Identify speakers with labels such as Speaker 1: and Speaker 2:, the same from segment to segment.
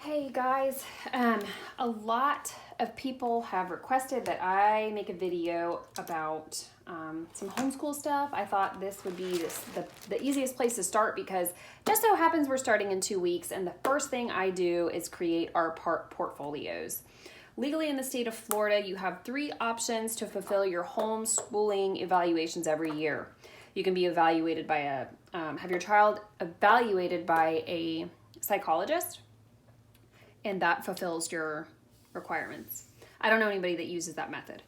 Speaker 1: Hey guys, a lot of people have requested that I make a video about some homeschool stuff. I thought this would be the easiest place to start because just so happens we're starting in 2 weeks, and the first thing I do is create our portfolios. Legally in the state of Florida, you have 3 options to fulfill your homeschooling evaluations every year. You can be evaluated by have your child evaluated by a psychologist, and that fulfills your requirements. I don't know anybody that uses that method.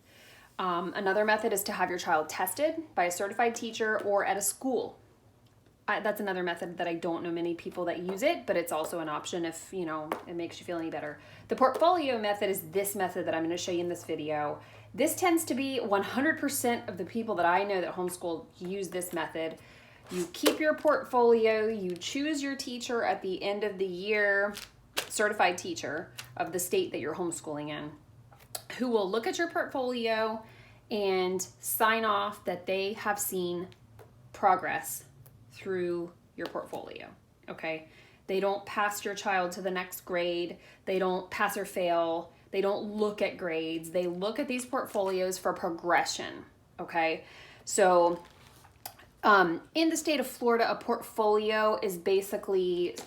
Speaker 1: Another method is to have your child tested by a certified teacher or at a school. That's another method that I don't know many people that use it, but it's also an option if it makes you feel any better. The portfolio method is this method that I'm going to show you in this video. This tends to be 100% of the people that I know that homeschool use this method. You keep your portfolio, you choose your teacher at the end of the year, certified teacher of the state that you're homeschooling in, who will look at your portfolio and sign off that they have seen progress through your portfolio. Okay, they don't pass your child to the next grade, they don't pass or fail, they don't look at grades, they look at these portfolios for progression. Okay, so in the state of Florida, a portfolio is basically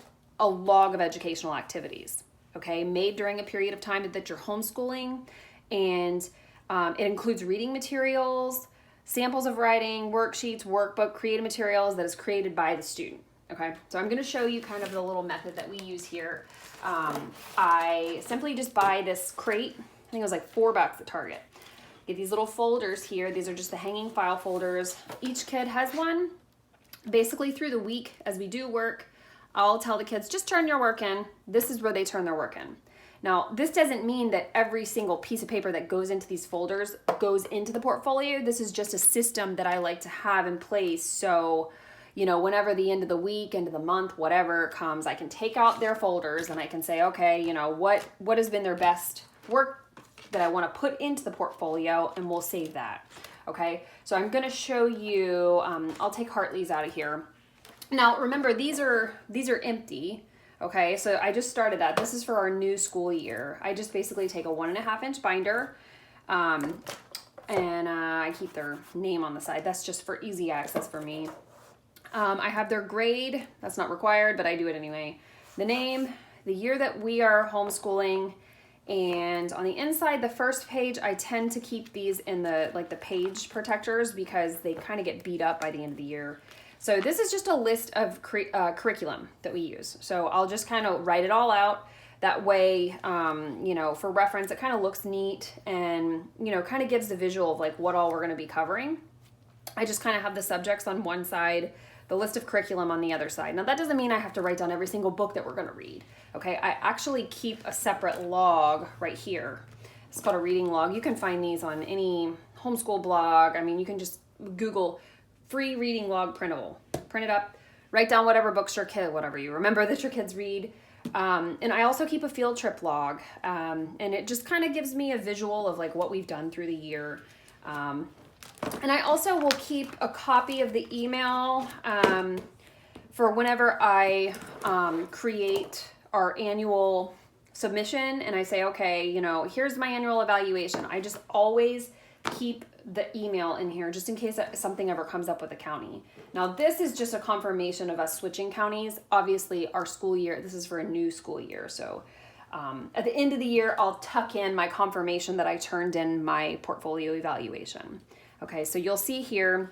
Speaker 1: a log of educational activities, okay, made during a period of time that you're homeschooling, and it includes reading materials, samples of writing, worksheets, workbook, creative materials that is created by the student, okay? So I'm going to show you kind of the little method that we use here. I simply just buy this crate. I think it was like $4 at Target. Get these little folders here. These are just the hanging file folders. Each kid has one. Basically through the week as we do work, I'll tell the kids, just turn your work in. This is where they turn their work in. Now, this doesn't mean that every single piece of paper that goes into these folders goes into the portfolio. This is just a system that I like to have in place. So, whenever the end of the week, end of the month, whatever comes, I can take out their folders and I can say, okay, what has been their best work that I want to put into the portfolio, and we'll save that. Okay, so I'm going to show you, I'll take Hartley's out of here. Now, remember, these are empty, okay? So I just started that. This is for our new school year. I just basically take a 1.5-inch binder, and I keep their name on the side. That's just for easy access for me. I have their grade. That's not required, but I do it anyway. The name, the year that we are homeschooling, and on the inside, the first page, I tend to keep these in the page protectors because they kind of get beat up by the end of the year. So this is just a list of curriculum that we use. So I'll just kind of write it all out. That way, for reference, it kind of looks neat and, kind of gives the visual of what all we're going to be covering. I just kind of have the subjects on one side, the list of curriculum on the other side. Now, that doesn't mean I have to write down every single book that we're going to read. Okay, I actually keep a separate log right here. It's called a reading log. You can find these on any homeschool blog. I mean, you can just Google free reading log printable. Print it up, write down whatever books whatever you remember that your kids read. And I also keep a field trip log. And it just kind of gives me a visual of what we've done through the year. And I also will keep a copy of the email for whenever I create our annual submission and I say, okay, here's my annual evaluation. I just always keep the email in here just in case something ever comes up with the county. Now, this is just a confirmation of us switching counties. Obviously, our school year, this is for a new school year. So at the end of the year, I'll tuck in my confirmation that I turned in my portfolio evaluation. Okay, so you'll see here,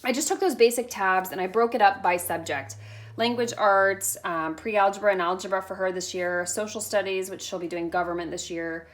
Speaker 1: I just took those basic tabs and I broke it up by subject. Language arts, pre-algebra and algebra for her this year, social studies, which she'll be doing government this year,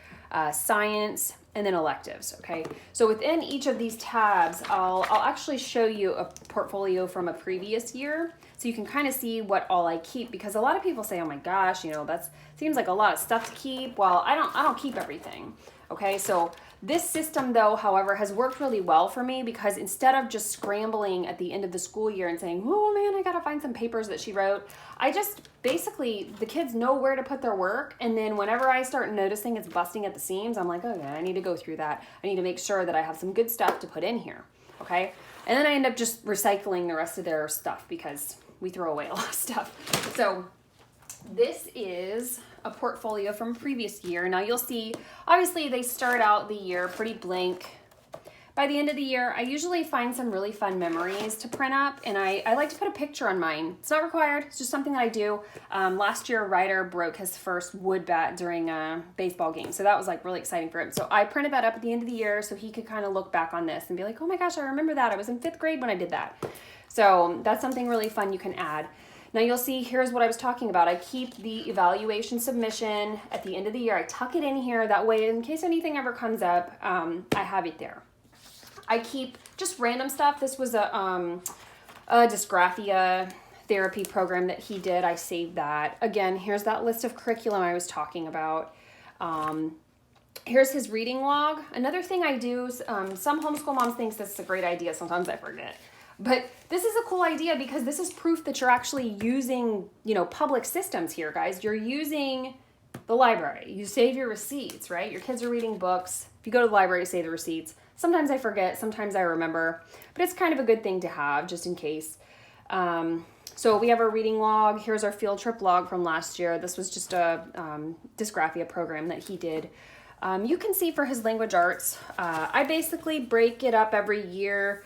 Speaker 1: science, and then electives, okay? So within each of these tabs, I'll actually show you a portfolio from a previous year so you can kind of see what all I keep, because a lot of people say, oh my gosh, that seems like a lot of stuff to keep. Well, I don't keep everything, okay? So this system, though, however, has worked really well for me because instead of just scrambling at the end of the school year and saying, oh man, I gotta find some papers that she wrote, I just basically, the kids know where to put their work, and then whenever I start noticing it's busting at the seams, I'm like, okay, I need to go through that. I need to make sure that I have some good stuff to put in here, okay? And then I end up just recycling the rest of their stuff because we throw away a lot of stuff. So This is a portfolio from previous year. Now you'll see, obviously they start out the year pretty blank. By the end of the year, I usually find some really fun memories to print up, and I like to put a picture on mine. It's not required, it's just something that I do. Last year, Ryder broke his first wood bat during a baseball game, so that was like really exciting for him. So I printed that up at the end of the year so he could kind of look back on this and be like, oh my gosh, I remember that. I was in 5th grade when I did that. So that's something really fun you can add. Now you'll see, here's what I was talking about. I keep the evaluation submission at the end of the year. I tuck it in here, that way in case anything ever comes up, I have it there. I keep just random stuff. This was a dysgraphia therapy program that he did. I saved that. Again, here's that list of curriculum I was talking about. Here's his reading log. Another thing I do, some homeschool moms think this is a great idea. Sometimes I forget. But this is a cool idea because this is proof that you're actually using, public systems here, guys. You're using the library. You save your receipts, right? Your kids are reading books. If you go to the library, save the receipts. Sometimes I forget, sometimes I remember, but it's kind of a good thing to have just in case. So we have our reading log. Here's our field trip log from last year. This was just a dysgraphia program that he did. You can see for his language arts, I basically break it up every year.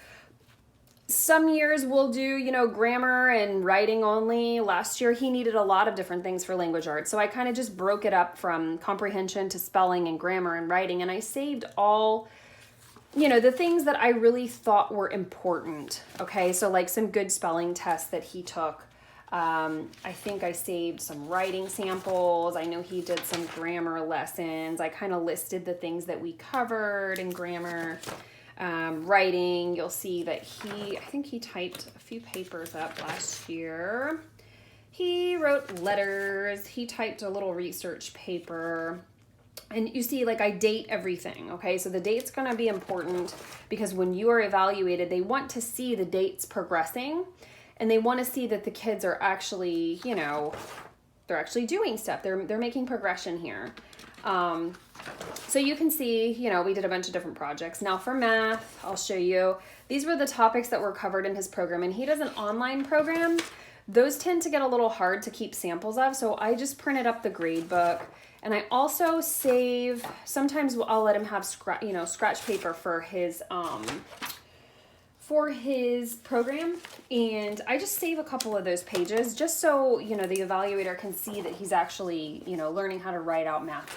Speaker 1: Some years we'll do, grammar and writing only. Last year he needed a lot of different things for language arts. So I kind of just broke it up from comprehension to spelling and grammar and writing. And I saved all, the things that I really thought were important. Okay, so like some good spelling tests that he took. I think I saved some writing samples. I know he did some grammar lessons. I kind of listed the things that we covered in grammar. Writing, you'll see that I think he typed a few papers up last year. He wrote letters. He typed a little research paper. And you see, I date everything, okay? So the date's going to be important because when you are evaluated, they want to see the dates progressing, and they want to see that the kids are actually, they're actually doing stuff. They're making progression here. So you can see, we did a bunch of different projects. Now for math, I'll show you. These were the topics that were covered in his program, and he does an online program. Those tend to get a little hard to keep samples of, so I just printed up the grade book. And I also save, sometimes I'll let him have scratch paper for his program. And I just save a couple of those pages just so, the evaluator can see that he's actually, learning how to write out math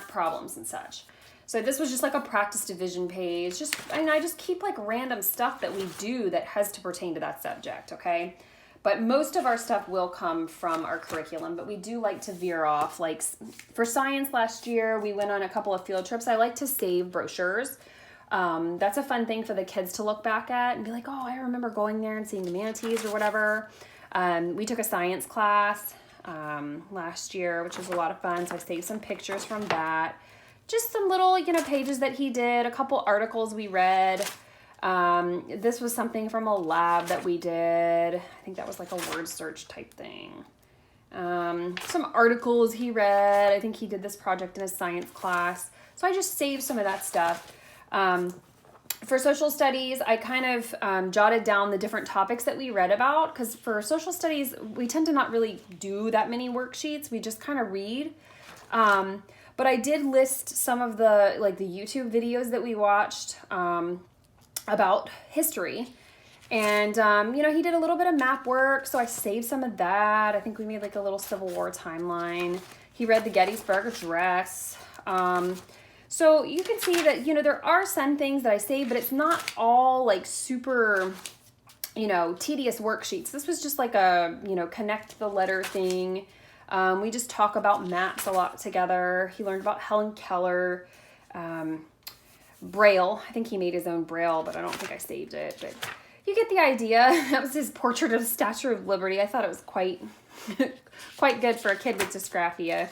Speaker 1: problems and such. So this was just like a practice division page. I just keep random stuff that we do that has to pertain to that subject, okay? But most of our stuff will come from our curriculum, but we do like to veer off. Like for science last year, we went on a couple of field trips. I like to save brochures. That's a fun thing for the kids to look back at and be like, oh, I remember going there and seeing the manatees or whatever. We took a science class last year, which was a lot of fun. So I saved some pictures from that. Just some little, pages that he did, a couple articles we read. This was something from a lab that we did. I think that was like a word search type thing. Some articles he read. I think he did this project in his science class. So I just saved some of that stuff. For social studies, I kind of jotted down the different topics that we read about, because for social studies, we tend to not really do that many worksheets. We just kind of read. But I did list some of the the YouTube videos that we watched about history. And, he did a little bit of map work, so I saved some of that. I think we made a little Civil War timeline. He read the Gettysburg Address. So you can see that, there are some things that I saved, but it's not all super, tedious worksheets. This was just a, connect the letter thing. We just talk about maps a lot together. He learned about Helen Keller, Braille. I think he made his own Braille, but I don't think I saved it. But you get the idea. That was his portrait of the Statue of Liberty. I thought it was quite good for a kid with dysgraphia.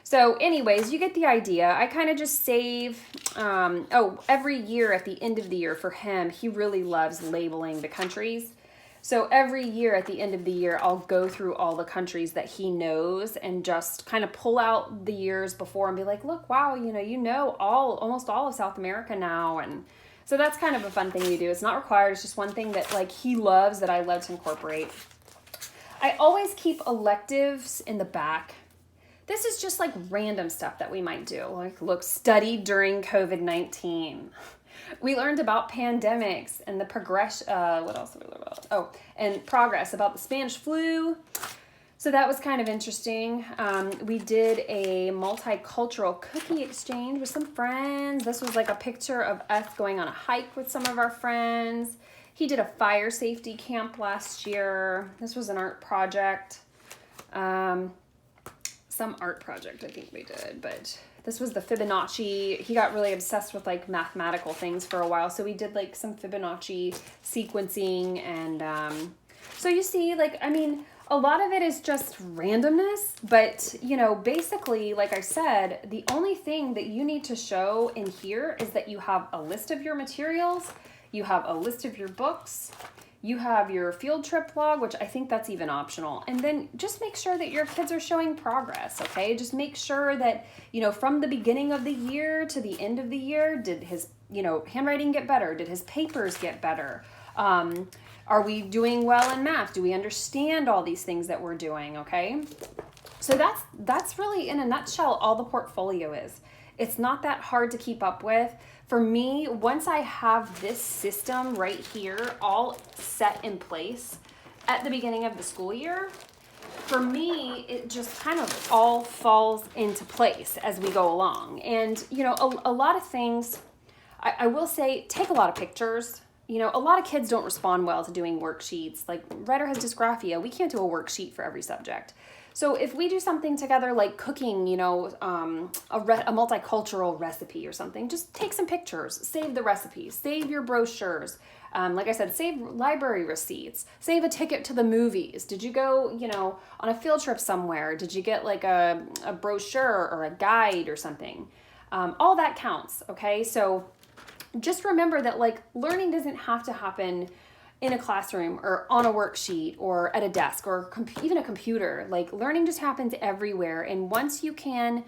Speaker 1: So anyways, you get the idea. I kind of just save, every year at the end of the year for him, he really loves labeling the countries. So every year at the end of the year, I'll go through all the countries that he knows and just kind of pull out the years before and be like, look, wow, almost all of South America now. And so that's kind of a fun thing we do. It's not required. It's just one thing that he loves that I love to incorporate. I always keep electives in the back. This is just like random stuff that we might do. Like, look, study during COVID-19. We learned about pandemics and the progression. What else did we learn about? Oh, and progress about the Spanish flu. So that was kind of interesting. We did a multicultural cookie exchange with some friends. This was like a picture of us going on a hike with some of our friends. He did a fire safety camp last year. This was an art project. Some art project I think we did, but this was the Fibonacci. He got really obsessed with like mathematical things for a while. So we did like some Fibonacci sequencing and so you see, like, I mean, a lot of it is just randomness, but, you know, basically, like I said, the only thing that you need to show in here is that you have a list of your materials, you have a list of your books, you have your field trip log, which I think that's even optional. And then just make sure that your kids are showing progress, okay? Just make sure that, you know, from the beginning of the year to the end of the year, did his, you know, handwriting get better? Did his papers get better? Are we doing well in math? Do we understand all these things that we're doing, okay? So that's really, in a nutshell, all the portfolio is. It's not that hard to keep up with. For me, once I have this system right here all set in place at the beginning of the school year, for me, it just kind of all falls into place as we go along. And, you know, a lot of things, I will say, take a lot of pictures. You know, a lot of kids don't respond well to doing worksheets. Like, Ryder has dysgraphia. We can't do a worksheet for every subject. So if we do something together like cooking, you know, a multicultural recipe or something, just take some pictures, save the recipes, save your brochures. Like I said, save library receipts, save a ticket to the movies. Did you go, you know, on a field trip somewhere? Did you get like a brochure or a guide or something? All that counts, okay? So just remember that, like, learning doesn't have to happen in a classroom or on a worksheet or at a desk or even a computer. Like, learning just happens everywhere. And once you can,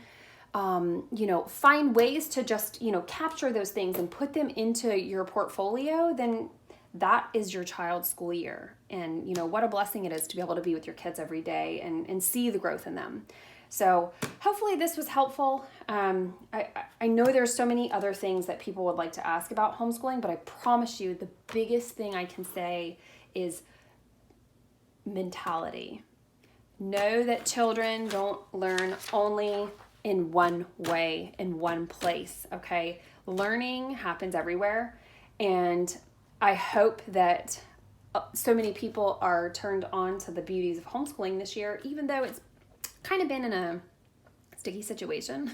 Speaker 1: you know, find ways to just, you know, capture those things and put them into your portfolio, then that is your child's school year. And, you know, what a blessing it is to be able to be with your kids every day and see the growth in them. So hopefully this was helpful. I know there's so many other things that people would like to ask about homeschooling, but I promise you the biggest thing I can say is mentality. Know that children don't learn only in one way, in one place, okay? Learning happens everywhere, and I hope that so many people are turned on to the beauties of homeschooling this year, even though it's kind of been in a sticky situation.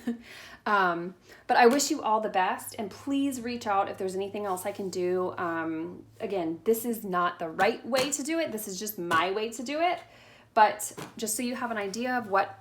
Speaker 1: But I wish you all the best, and please reach out if there's anything else I can do. Again, this is not the right way to do it. This is just my way to do it. But just so you have an idea of what